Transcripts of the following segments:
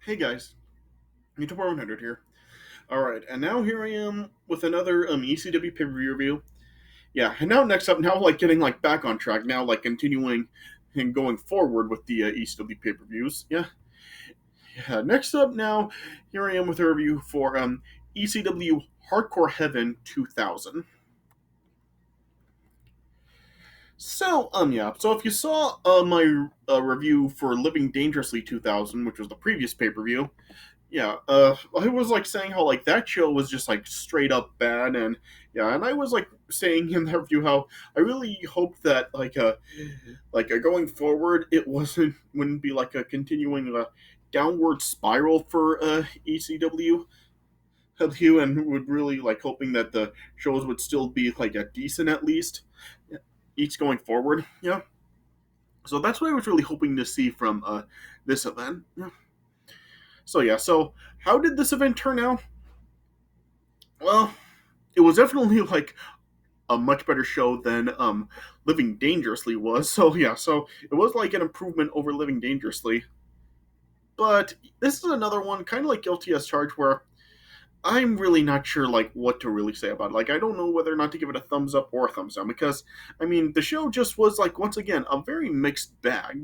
Hey guys, YouTube 100 here. Alright, and now here I am with another ECW pay-per-view review. Yeah, and now next up, now getting back on track, now continuing and going forward with the ECW pay-per-views. Yeah. Next up now, here I am with a review for ECW Hardcore Heaven 2000. So if you saw my review for Living Dangerously 2000, which was the previous pay-per-view, yeah, I was saying how that show was just straight up bad, and yeah, and I was saying in that review how I really hoped that going forward it wouldn't be a continuing downward spiral for ECW, and would really hoping that the shows would still be a decent at least each going forward. Yeah, so that's what I was really hoping to see from this event. Yeah. So how did this event turn out? Well, it was definitely a much better show than Living Dangerously was. So it was an improvement over Living Dangerously. But this is another one, kind of like Guilty as Charged, where I'm really not sure what to really say about it. I don't know whether or not to give it a thumbs up or a thumbs down because I mean the show just was once again a very mixed bag.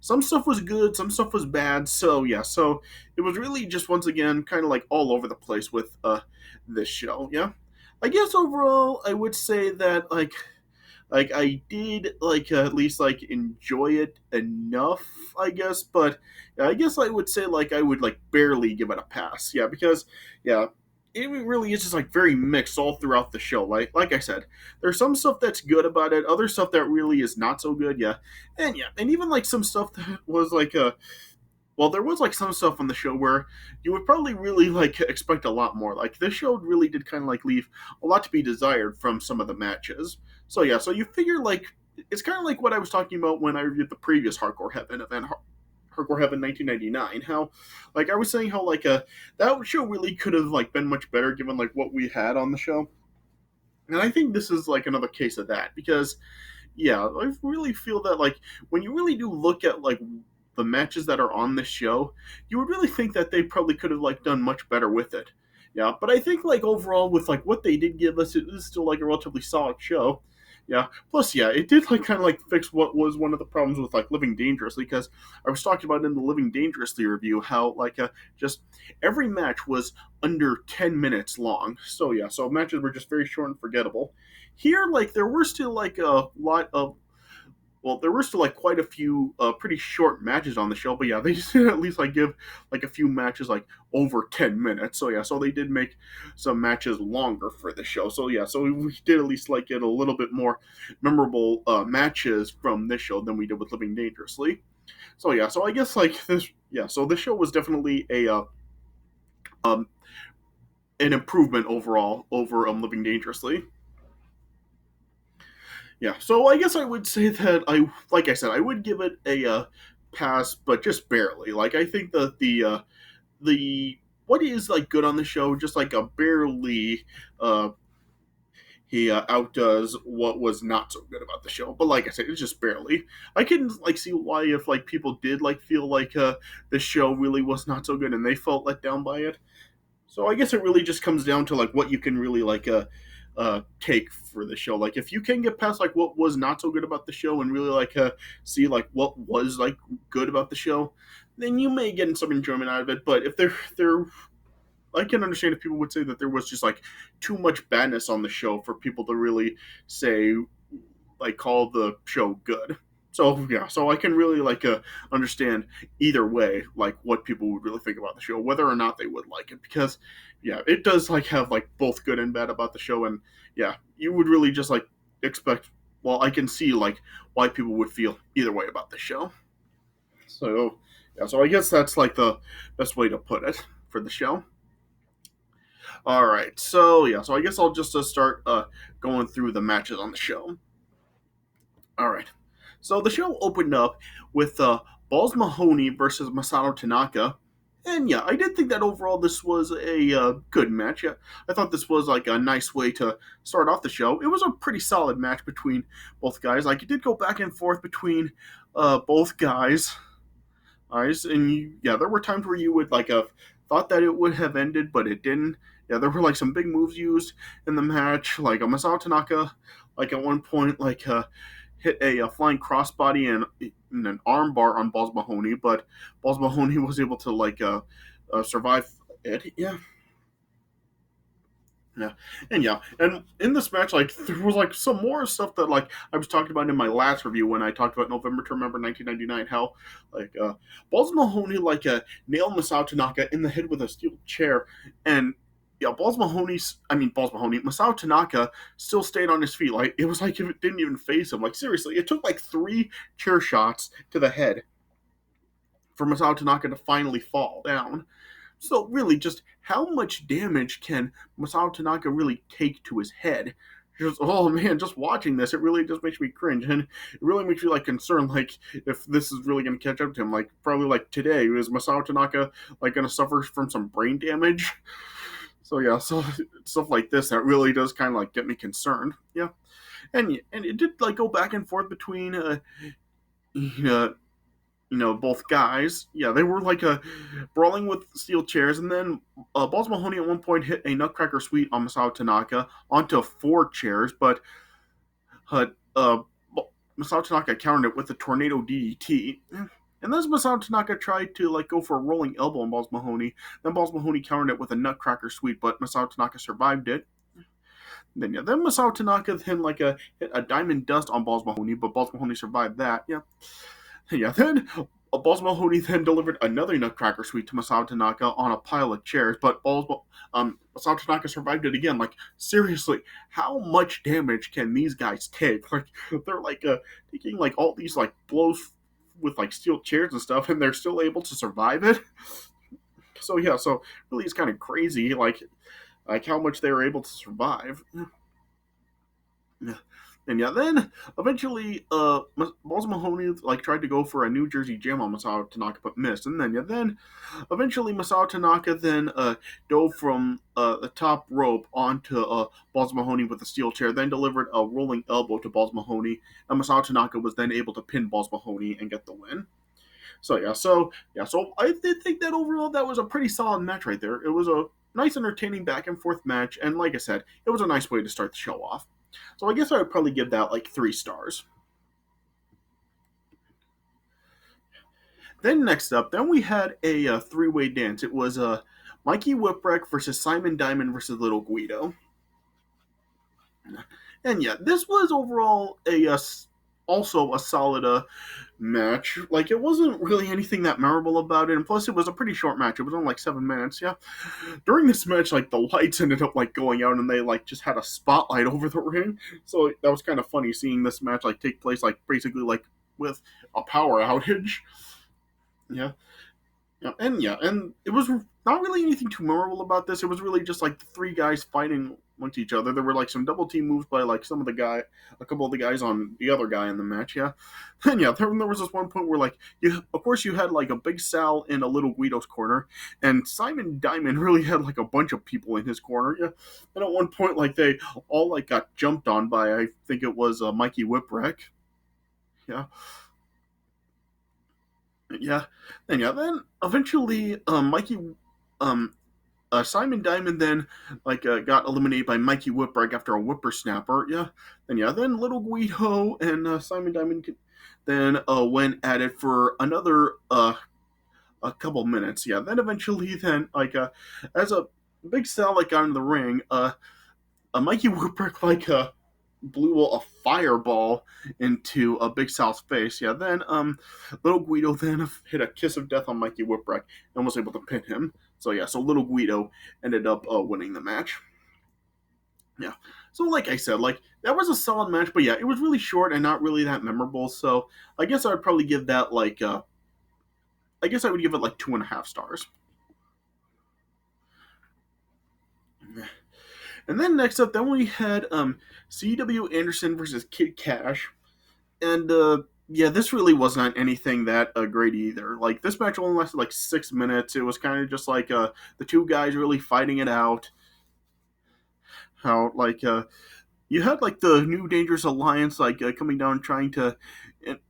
Some stuff was good, some stuff was bad. So it was really just once again kind of all over the place with this show. Yeah, I guess overall I would say that I did at least enjoy it enough, I guess. But yeah, I guess I would say I would barely give it a pass. Yeah, because yeah, it really is just very mixed all throughout the show. Like I said, there's some stuff that's good about it, other stuff that really is not so good. Yeah, and even some stuff that was well, there was some stuff on the show where you would probably really expect a lot more. This show really did kind of leave a lot to be desired from some of the matches. So yeah, so you figure it's kind of like what I was talking about when I reviewed the previous Hardcore Heaven event, Hardcore Heaven 1999. How I was saying how that show really could have been much better given what we had on the show. And I think this is another case of that because yeah, I really feel that when you really do look at the matches that are on this show, you would really think that they probably could have done much better with it. Yeah, but I think overall with what they did give us, it is still a relatively solid show. Yeah. Plus, yeah, it did kind of fix what was one of the problems with Living Dangerously because I was talking about in the Living Dangerously review how just every match was under 10 minutes long. So yeah, so matches were just very short and forgettable. Here, there were still a lot of there were still quite a few pretty short matches on the show, but yeah, they just did at least give a few matches over 10 minutes. So yeah, so they did make some matches longer for the show. So yeah, so we did at least get a little bit more memorable matches from this show than we did with Living Dangerously. So yeah, so I guess this yeah, so this show was definitely a um an improvement overall over Living Dangerously. Yeah, so I guess I would say that like I said, I would give it a pass, but just barely. I think that the what is good on the show, just a barely, he outdoes what was not so good about the show. But like I said, it's just barely. I can see why if people did feel the show really was not so good and they felt let down by it. So I guess it really just comes down to what you can really take for the show. If you can get past what was not so good about the show and really see what was good about the show, then you may get some enjoyment out of it. But if there I can understand if people would say that there was just too much badness on the show for people to really say call the show good. So yeah, so I can really understand either way what people would really think about the show, whether or not they would like it, because yeah, it does have both good and bad about the show, and yeah, you would really just expect. Well, I can see why people would feel either way about the show. So yeah, so I guess that's the best way to put it for the show. All right, so yeah, so I guess I'll just start going through the matches on the show. All right. So the show opened up with Balls Mahoney versus Masato Tanaka. And yeah, I did think that overall this was a good match. Yeah, I thought this was a nice way to start off the show. It was a pretty solid match between both guys. It did go back and forth between both guys. eyes, and yeah, there were times where you would like have thought that it would have ended, but it didn't. Yeah, there were like some big moves used in the match, like a Masato Tanaka, like at one point, like hit a flying crossbody and an arm bar on Balls Mahoney, but Balls Mahoney was able to like survive it. Yeah, yeah, and in this match, like there was like some more stuff that like I was talking about in my last review when I talked about November to Remember 1999. How like Balls Mahoney like nailed Masato Tanaka in the head with a steel chair, and yeah, Balls Mahoney, Masato Tanaka still stayed on his feet. Like it was like if it didn't even face him. Like seriously, it took like 3 chair shots to the head for Masato Tanaka to finally fall down. So really, just how much damage can Masato Tanaka really take to his head? Just, oh man, just watching this, it really just makes me cringe, and it really makes me like concerned, like if this is really going to catch up to him. Like probably like today, is Masato Tanaka like going to suffer from some brain damage? So yeah, so stuff like this that really does kind of like get me concerned. Yeah, and it did like go back and forth between you know, both guys. Yeah, they were like brawling with steel chairs, and then Balls Mahoney at one point hit a Nutcracker Suite on Masato Tanaka onto 4 chairs, but uh, uh, Masato Tanaka countered it with a Tornado DDT. And then Masato Tanaka tried to like go for a rolling elbow on Balls Mahoney. Then Balls Mahoney countered it with a Nutcracker Suite, but Masato Tanaka survived it. Then Masato Tanaka then like hit a Diamond Dust on Balls Mahoney, but Balls Mahoney survived that. Then Balls Mahoney then delivered another Nutcracker Suite to Masato Tanaka on a pile of chairs, but Masato Tanaka survived it again. Like seriously, how much damage can these guys take? Like they're like taking like all these like blows with like steel chairs and stuff, and they're still able to survive it. So yeah, so really it's kind of crazy, like how much they were able to survive. Yeah. And yeah, then eventually, Balls Mahoney like tried to go for a New Jersey Jam on Masato Tanaka, but missed. And then eventually Masato Tanaka then dove from the top rope onto Balls Mahoney with a steel chair, then delivered a rolling elbow to Balls Mahoney, and Masato Tanaka was then able to pin Balls Mahoney and get the win. So I did think that overall that was a pretty solid match right there. It was a nice, entertaining back and forth match, and like I said, it was a nice way to start the show off. So I guess I would probably give that like 3 stars. Then next up, then we had a three-way dance. It was Mikey Whipwreck versus Simon Diamond versus Little Guido. And yeah, this was overall also a solid match. Like it wasn't really anything that memorable about it, and plus it was a pretty short match. It was only like 7 minutes. Yeah. During this match, like the lights ended up like going out, and they like just had a spotlight over the ring. So that was kind of funny seeing this match like take place like basically like with a power outage. Yeah. And it was not really anything too memorable about this. It was really just like the 3 guys fighting amongst each other. There were like some double team moves by like a couple of the guys on the other guy in the match. Yeah, and yeah, there was this one point where like of course you had like a Big Sal in a Little Guido's corner, and Simon Diamond really had like a bunch of people in his corner. Yeah, and at one point like they all like got jumped on by I think it was Mikey Whipwreck. Yeah. Yeah, and yeah, then eventually, Mikey, um, Simon Diamond then like got eliminated by Mikey Whipwreck after a whippersnapper. Yeah, and yeah, then Little Guido and Simon Diamond then went at it for another a couple minutes. Yeah, then eventually, then like as a Big Sal like got in the ring, Mikey Whipwreck like blew a fireball into a Big Sal's face. Yeah, then Little Guido then hit a kiss of death on Mikey Whipwreck and was able to pin him. So yeah, so Little Guido ended up winning the match. Yeah. So like I said, like that was a solid match, but yeah, it was really short and not really that memorable. So I guess I would probably give that like I guess I would give it like 2.5 stars. And then next up, then we had C.W. Anderson versus Kid Kash, and yeah, this really wasn't anything that great either. Like this match only lasted like 6 minutes. It was kind of just like the 2 guys really fighting it out. How like you had like the New Dangerous Alliance like coming down trying to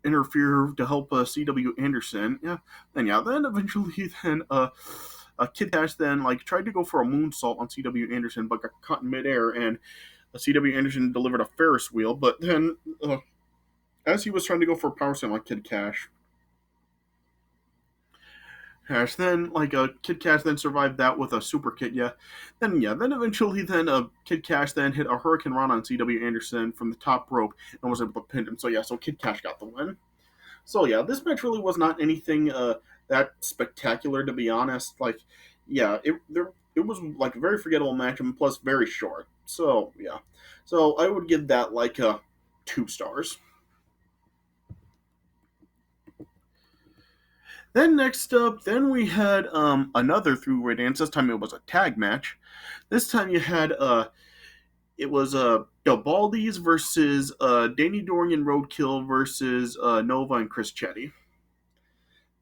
interfere to help CW Anderson. Yeah, then eventually Kid Kash then like tried to go for a moonsault on CW Anderson, but got caught in midair, and CW Anderson delivered a Ferris wheel. But then, as he was trying to go for a power slam on Kid Kash, then Kid Kash then survived that with a super kick. Then eventually Kid Kash then hit a Hurricane Run on CW Anderson from the top rope and was able to pin him. So Kid Kash got the win. So this match really was not anything that spectacular, to be honest. It was like a very forgettable match, and plus very short. So I would give that like 2 stars. Then next up, then we had another three-way dance. This time it was a tag match. This time you had it was the Baldies versus Danny Doring and Roadkill versus Nova and Chris Chetti.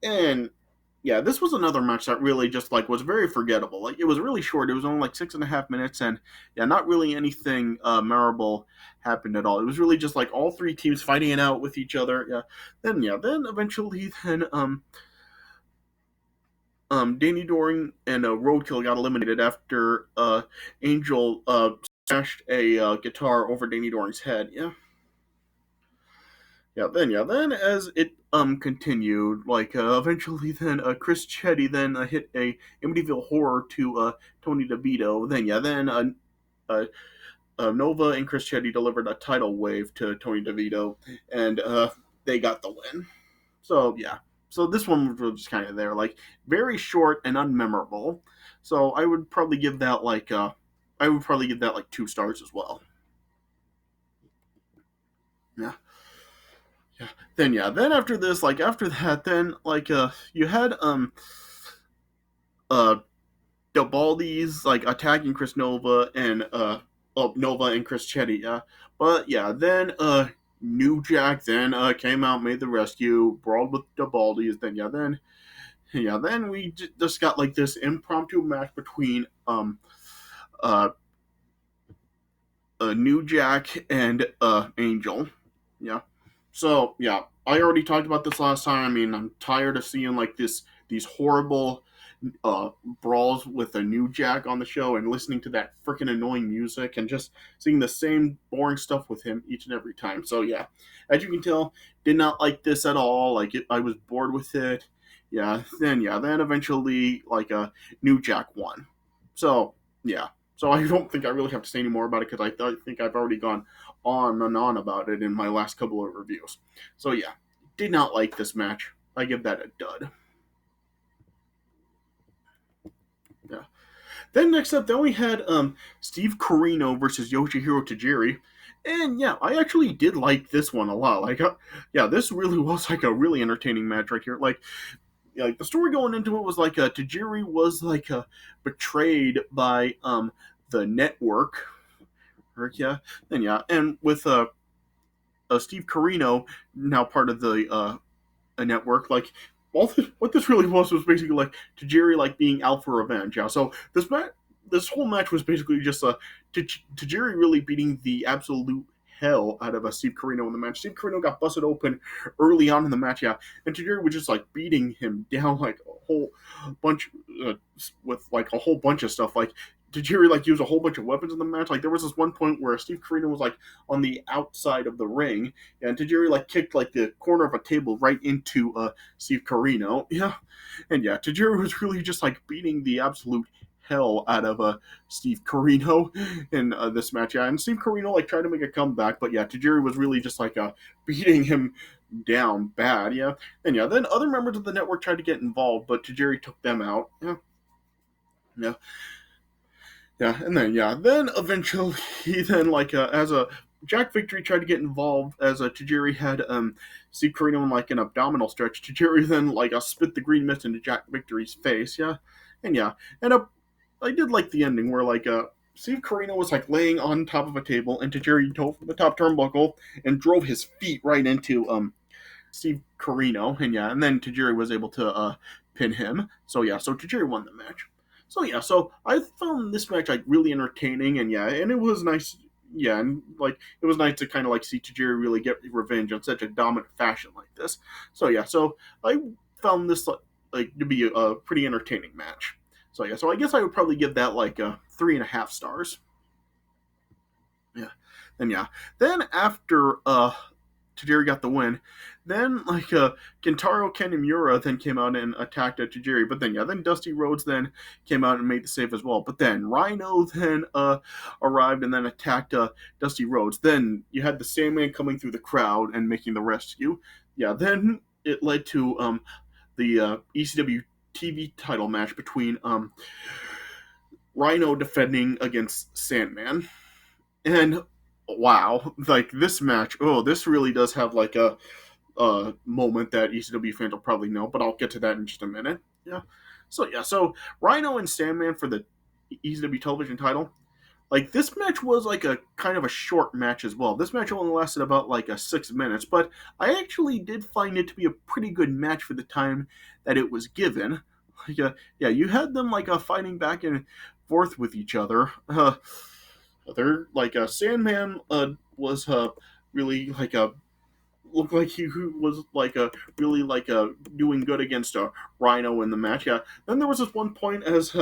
And this was another match that really just like was very forgettable. Like it was really short. It was only like 6.5 minutes, and not really anything memorable happened at all. It was really just like all three teams fighting it out with each other. Then eventually Danny Doring and Roadkill got eliminated after Angel smashed a guitar over Danny Doring's head. Then as it continued, eventually then Chris Chetti then hit a Amityville Horror to Tony DeVito. Nova and Chris Chetti delivered a tidal wave to Tony DeVito, and they got the win. So this one was just kind of there, like very short and unmemorable. So I would probably give that like 2 stars as well. Yeah. Then after this, after that, then you had uh the Baldies attacking Chris Nova and Nova and Chris Chetti. But then New Jack then came out, made the rescue, brawled with the Baldies. Then we just got like this impromptu match between uh New Jack and Angel. So I already talked about this last time. I mean, I'm tired of seeing like these horrible brawls with a New Jack on the show and listening to that freaking annoying music and just seeing the same boring stuff with him each and every time. So as you can tell, did not like this at all. I was bored with it. Then eventually New Jack won. So so I don't think I really have to say any more about it because I think I've already gone on and on about it in my last couple of reviews. So did not like this match. I give that a dud. Then next up, then we had Steve Corino versus Yoshihiro Tajiri. And I actually did like this one a lot. This really was like a really entertaining match right here. The story going into it was Tajiri was betrayed by the network. And with Steve Corino now part of the network, what this really was basically Tajiri being out for revenge. So this whole match was basically just Tajiri really beating the absolute hell out of Steve Corino in the match. Steve Corino got busted open early on in the match, and Tajiri was just beating him down a whole bunch with a whole bunch of stuff. Tajiri used a whole bunch of weapons in the match. There was this one point where Steve Corino was on the outside of the ring, and Tajiri kicked the corner of a table right into Steve Corino. And Tajiri was really just beating the absolute hell out of Steve Corino in this match. And Steve Corino tried to make a comeback, but Tajiri was really just beating him down bad. Then other members of the network tried to get involved, but Tajiri took them out. And then eventually, then as a Jack Victory tried to get involved as Tajiri had Steve Corino in an abdominal stretch. Tajiri then spit the green mist into Jack Victory's face. And I did like the ending where Steve Corino was laying on top of a table and Tajiri dove from the top turnbuckle and drove his feet right into Steve Corino. And then Tajiri was able to pin him. So Tajiri won the match. So I found this match really entertaining, and it was nice. yeah, and like it was nice to kind of like see Tajiri really get revenge on such a dominant fashion like this. So yeah, so I found this like to be a pretty entertaining match. So yeah, so I guess I would probably give that like 3.5 stars. Yeah, then yeah, then after Tajiri got the win. Then Kentaro Kanemura then came out and attacked Tajiri, but then yeah, then Dusty Rhodes then came out and made the save as well. But then Rhino then arrived and then attacked Dusty Rhodes. Then you had the Sandman coming through the crowd and making the rescue. Yeah, then it led to the ECW TV title match between Rhino defending against Sandman. And wow, like this match, oh, this really does have like a moment that ECW fans will probably know, but I'll get to that in just a minute. Yeah. So yeah, so Rhino and Sandman for the ECW television title. Like this match was like a kind of a short match as well. This match only lasted about like 6 minutes, but I actually did find it to be a pretty good match for the time that it was given. Like, yeah, you had them like fighting back and forth with each other. They're like Sandman was really like a looked like he was like a really like doing good against a Rhino in the match. Yeah. Then there was this one point as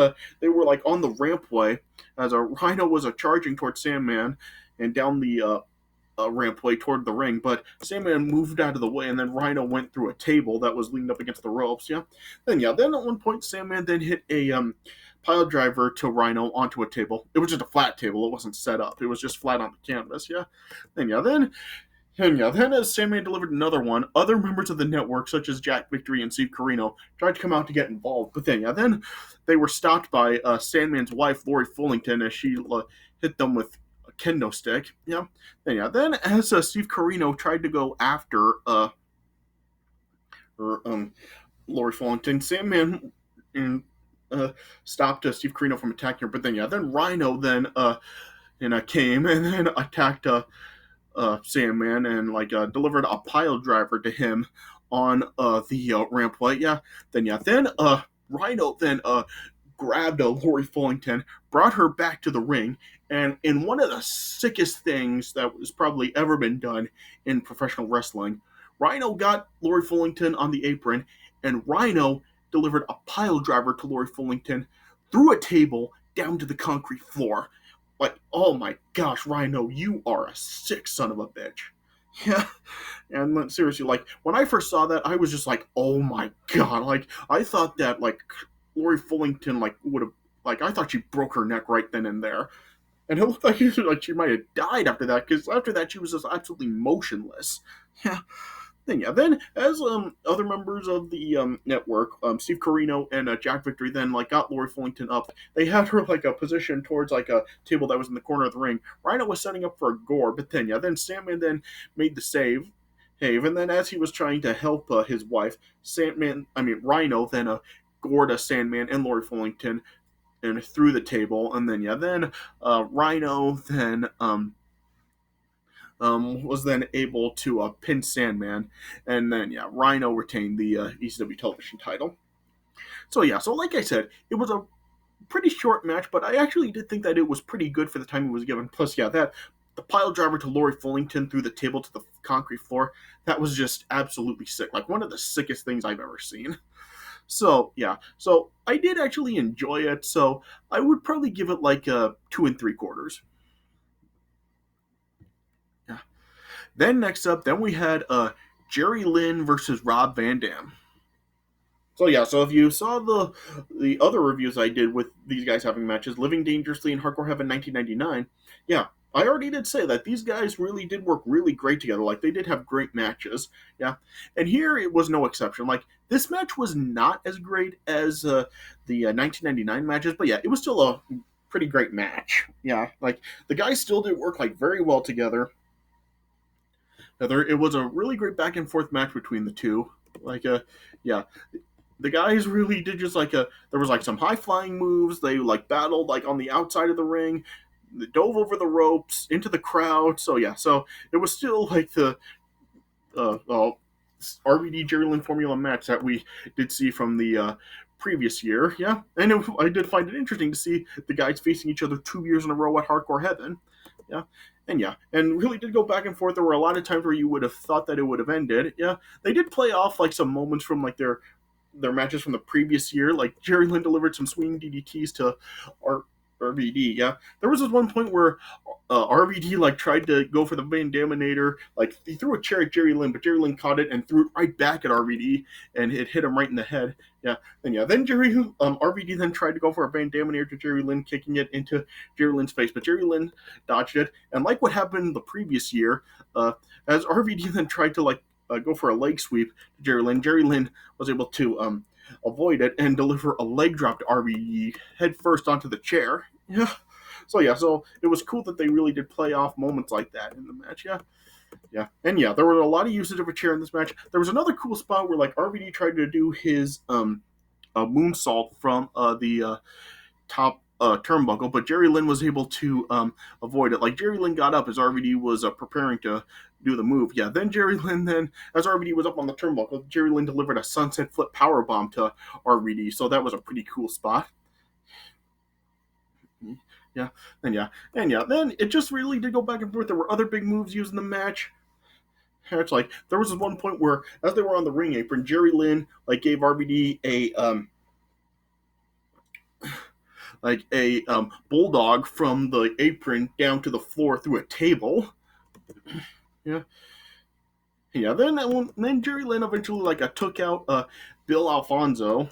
they were like on the rampway as a Rhino was charging towards Sandman and down the rampway toward the ring, but Sandman moved out of the way, and then Rhino went through a table that was leaned up against the ropes. Yeah. Then at one point Sandman then hit a pile driver to Rhino onto a table. It was just a flat table. It wasn't set up. It was just flat on the canvas. Yeah. Then as Sandman delivered another one, other members of the network, such as Jack Victory and Steve Corino, tried to come out to get involved. But then they were stopped by Sandman's wife, Lori Fullington, as she hit them with a kendo stick. Then as Steve Corino tried to go after Lori Fullington, Sandman stopped Steve Corino from attacking her. But then Rhino then came and then attacked Sandman and delivered a pile driver to him on the rampway. Then Rhino then grabbed Lori Fullington, brought her back to the ring, and in one of the sickest things that was probably ever been done in professional wrestling, Rhino got Lori Fullington on the apron, and Rhino delivered a pile driver to Lori Fullington through a table down to the concrete floor. Like, oh my gosh, Rhino, you are a sick son of a bitch. Yeah, and seriously, like, when I first saw that, I was just like, oh my god, like, I thought that, like, Lori Fullington, like, would have, like, I thought she broke her neck right then and there. And it looked like she might have died after that, because after that, she was just absolutely motionless. Yeah. Then as other members of the network, Steve Corino and Jack Victory then got Lori Fullington up. They had her a position towards a table that was in the corner of the ring. Rhino was setting up for a gore, but then Sandman then made the save. And then as he was trying to help his wife, Rhino then gored Sandman and Lori Fullington and through the table, and then Rhino then was then able to pin Sandman, and then Rhino retained the ECW television title. So like I said, it was a pretty short match, but I actually did think that it was pretty good for the time it was given. Plus, that the pile driver to Lori Fullington through the table to the concrete floor, that was just absolutely sick. Like one of the sickest things I've ever seen. So so I did actually enjoy it. So I would probably give it 2 3/4. Then next up, we had Jerry Lynn versus Rob Van Dam. So if you saw the other reviews I did with these guys having matches, Living Dangerously and Hardcore Heaven 1999, I already did say that these guys really did work really great together. Like, they did have great matches. And here it was no exception. Like, this match was not as great as the 1999 matches, but it was still a pretty great match. Like, the guys still did work very well together. It was a really great back and forth match between the two. The guys really did just there was some high flying moves. They battled on the outside of the ring. They dove over the ropes into the crowd. So it was still the RVD Jerry Lynn Formula match that we did see from the previous year. And I did find it interesting to see the guys facing each other 2 years in a row at Hardcore Heaven. And yeah, and really did go back and forth. There were a lot of times where you would have thought that it would have ended. Yeah, they did play off like some moments from like their matches from the previous year. Like Jerry Lynn delivered some swinging DDTs to R- RVD. Yeah, there was this one point where RVD like tried to go for the Van Daminator. Like he threw a chair at Jerry Lynn, but Jerry Lynn caught it and threw it right back at RVD, and it hit him right in the head. Then RVD then tried to go for a Van Daminator to Jerry Lynn, kicking it into Jerry Lynn's face, but Jerry Lynn dodged it. And like what happened the previous year, as RVD then tried to go for a leg sweep to Jerry Lynn was able to avoid it and deliver a leg drop to RVD head first onto the chair. So it was cool that they really did play off moments like that in the match. And there was a lot of usage of a chair in this match. There was another cool spot where like RVD tried to do his moonsault from the top turnbuckle, but Jerry Lynn was able to avoid it. Like Jerry Lynn got up as RVD was preparing to do the move. Then Jerry Lynn, then as RVD was up on the turnbuckle, Jerry Lynn delivered a sunset flip power bomb to RVD. So that was a pretty cool spot. Then it just really did go back and forth. There were other big moves used in the match. It's like there was this one point where, as they were on the ring apron, Jerry Lynn gave RVD a bulldog from the apron down to the floor through a table. Then Jerry Lynn eventually took out Bill Alfonso.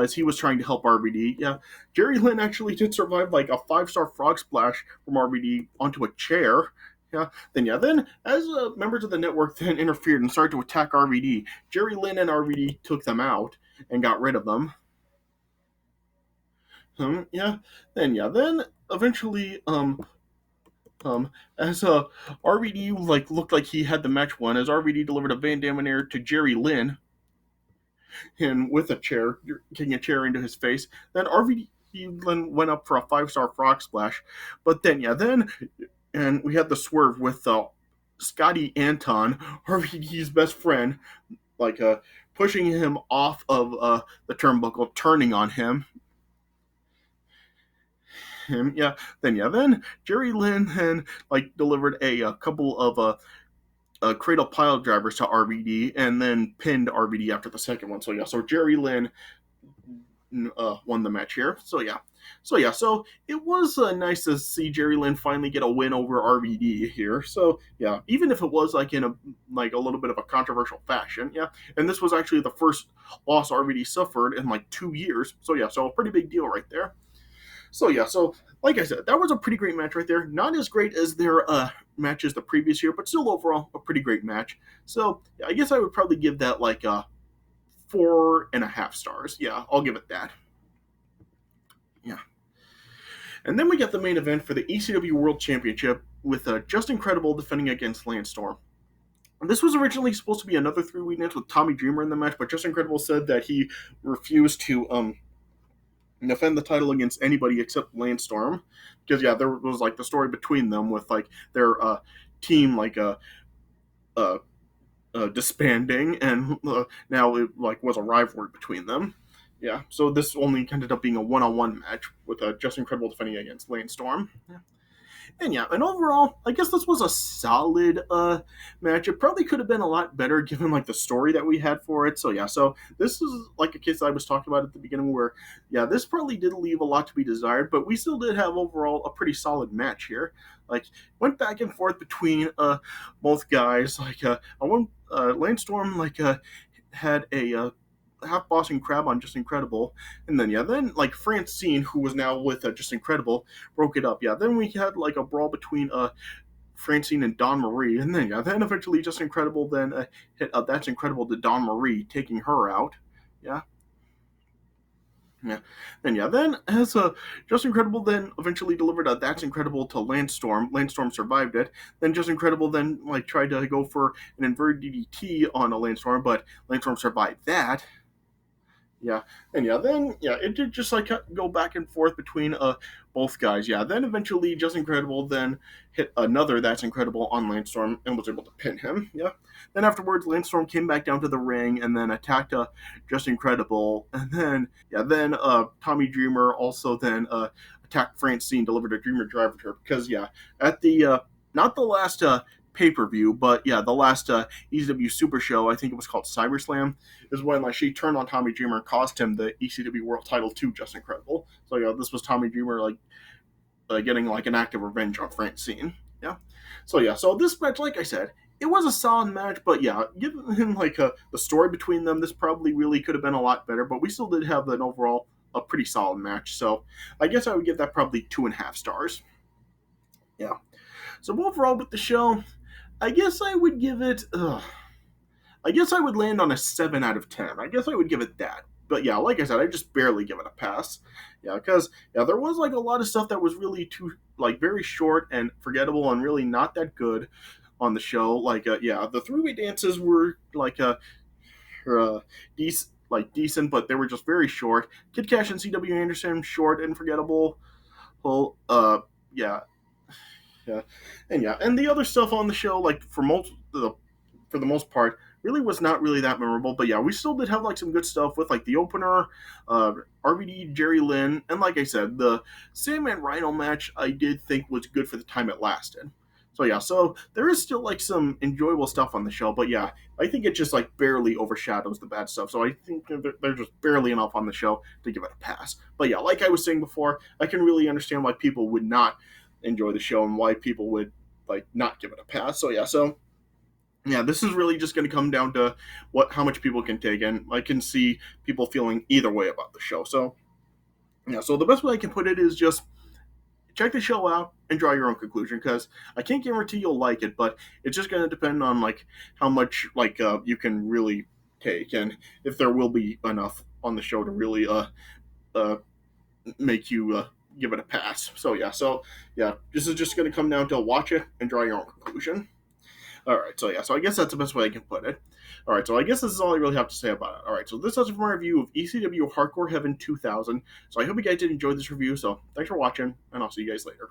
As he was trying to help RVD. Jerry Lynn actually did survive a 5-star frog splash from RVD onto a chair. Then as members of the network then interfered and started to attack RVD, Jerry Lynn and RVD took them out and got rid of them. Then eventually as RVD looked like he had the match won, as RVD delivered a Van Daminator to Jerry Lynn, and with a chair, kicking a chair into his face. Then RVD then went up for a 5-star frog splash, but then and we had the swerve with Scotty Anton, RVD's best friend, pushing him off of the turnbuckle, turning on him. Then Jerry Lynn then delivered a couple of cradle pile drivers to RVD and then pinned RVD after the second one. So Jerry Lynn won the match here. So it was nice to see Jerry Lynn finally get a win over RVD here. So even if it was in a little bit of a controversial fashion, and this was actually the first loss RVD suffered in 2 years. So a pretty big deal right there. So like I said, that was a pretty great match right there. Not as great as their matches the previous year, but still overall a pretty great match. So I guess I would probably give that 4.5 stars. I'll give it that. And then we got the main event for the ECW World Championship with Just Incredible defending against Lance Storm. This was originally supposed to be another 3-week match with Tommy Dreamer in the match, but Just Incredible said that he refused to defend the title against anybody except Lance Storm, because there was the story between them with their team disbanding, and now it was a rivalry between them. So this only ended up being a one-on-one match with Just Incredible defending against Lance Storm. And overall, I guess this was a solid match. It probably could have been a lot better given the story that we had for it. So this is a case I was talking about at the beginning where this probably did leave a lot to be desired, but we still did have overall a pretty solid match here. Went back and forth between both guys. Lance Storm had a half Boston Crab on Just Incredible, and then Francine, who was now with Just Incredible, broke it up. Then we had a brawl between Francine and Dawn Marie, and then eventually Just Incredible then hit That's Incredible to Dawn Marie, taking her out. Then as Just Incredible then eventually delivered a That's Incredible to Lance Storm. Lance Storm survived it. Then Just Incredible then tried to go for an inverted DDT on a Lance Storm, but Lance Storm survived that. Then it did just go back and forth between both guys. Then eventually Just Incredible then hit another That's Incredible on Lance Storm and was able to pin him. Then afterwards Lance Storm came back down to the ring and then attacked Just Incredible, and then Tommy Dreamer also then attacked Francine, delivered a Dreamer Driver to her. Because, yeah, at the, not the last pay-per-view, but yeah, the last ECW Super Show, I think it was called CyberSlam, is when like she turned on Tommy Dreamer and cost him the ECW World Title to Just Incredible. So yeah, this was Tommy Dreamer like getting like an act of revenge on Francine. Yeah. So yeah, so this match, like I said, it was a solid match, but yeah, given like the story between them, this probably really could have been a lot better. But we still did have an overall a pretty solid match. So I guess I would give that probably 2.5 stars. Yeah. So overall with the show, I guess I would give it. I guess I would land on a 7 out of 10. I guess I would give it that. But yeah, like I said, I just barely give it a pass. Yeah, because yeah, there was like a lot of stuff that was really too like very short and forgettable and really not that good on the show. Like yeah, the three-way dances were like decent, but they were just very short. Kid Kash and C.W. Anderson, short and forgettable. Well, yeah, yeah, and the other stuff on the show, like for the most part, really was not really that memorable. But yeah, we still did have like some good stuff with like the opener, RVD, Jerry Lynn, and like I said, the Sandman Rhino match I did think was good for the time it lasted. So yeah, so there is still like some enjoyable stuff on the show, but yeah, I think it just like barely overshadows the bad stuff. So I think they're just barely enough on the show to give it a pass. But yeah, like I was saying before, I can really understand why people would not enjoy the show and why people would like not give it a pass. So yeah, this is really just going to come down to how much people can take, and I can see people feeling either way about the show. So yeah, so the best way I can put it is just check the show out and draw your own conclusion, because I can't guarantee you'll like it, but it's just going to depend on like how much like you can really take, and if there will be enough on the show to really make you give it a pass. So yeah, this is just going to come down to watch it and draw your own conclusion. All right, so yeah, so I guess that's the best way I can put it. All right, so I guess this is all I really have to say about it. All right, so this is my review of ECW Hardcore Heaven 2000. So I hope you guys did enjoy this review. So thanks for watching, and I'll see you guys later.